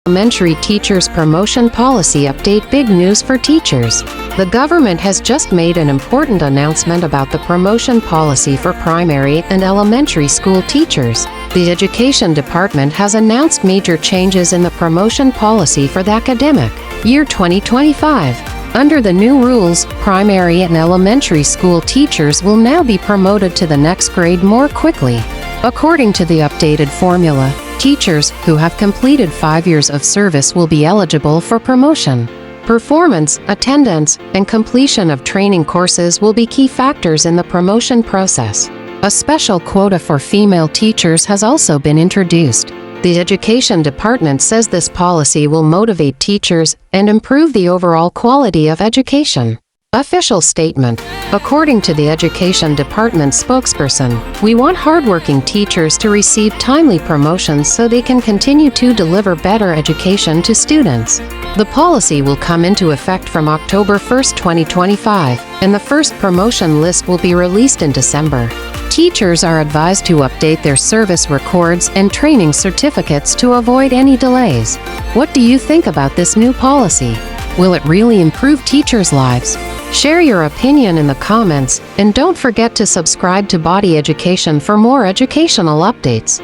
Elementary Teachers Promotion Policy Update. Big news for teachers. The government has just made an important announcement about the promotion policy for primary and elementary school teachers. The Education Department has announced major changes in the promotion policy for the academic year 2025. Under the new rules, primary and elementary school teachers will now be promoted to the next grade more quickly. According to the updated formula, teachers who have completed 5 years of service will be eligible for promotion. Performance, attendance, and completion of training courses will be key factors in the promotion process. A special quota for female teachers has also been introduced. The Education Department says this policy will motivate teachers and improve the overall quality of education. Official statement. According to the Education Department spokesperson, we want hardworking teachers to receive timely promotions so they can continue to deliver better education to students. The policy will come into effect from October 1, 2025, and the first promotion list will be released in December. Teachers are advised to update their service records and training certificates to avoid any delays. What do you think about this new policy? Will it really improve teachers' lives? Share your opinion in the comments, and don't forget to subscribe to Bhatti Education for more educational updates.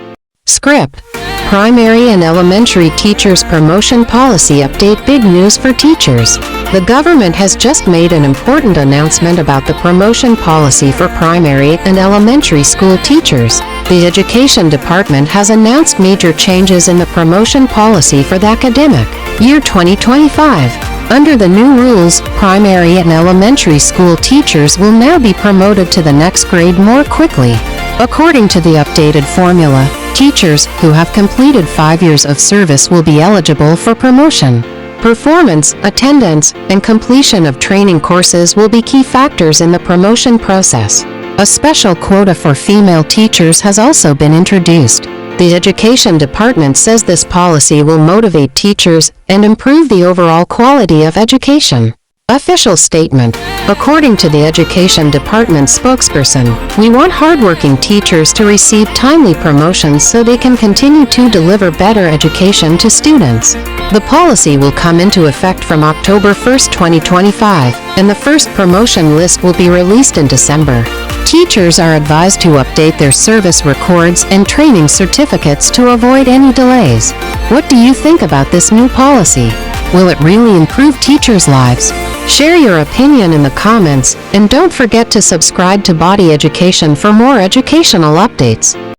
Script. Primary and Elementary Teachers Promotion Policy Update. Big news for teachers. The government has just made an important announcement about the promotion policy for primary and elementary school teachers. The Education Department has announced major changes in the promotion policy for the academic year 2025. Under the new rules, primary and elementary school teachers will now be promoted to the next grade more quickly. According to the updated formula, teachers who have completed 5 years of service will be eligible for promotion. Performance, attendance, and completion of training courses will be key factors in the promotion process. A special quota for female teachers has also been introduced. The Education Department says this policy will motivate teachers and improve the overall quality of education. Official statement. According to the Education Department spokesperson, we want hardworking teachers to receive timely promotions so they can continue to deliver better education to students. The policy will come into effect from October 1, 2025, and the first promotion list will be released in December. Teachers are advised to update their service records and training certificates to avoid any delays. What do you think about this new policy? Will it really improve teachers' lives? Share your opinion in the comments, and don't forget to subscribe to Bhatti Education for more educational updates.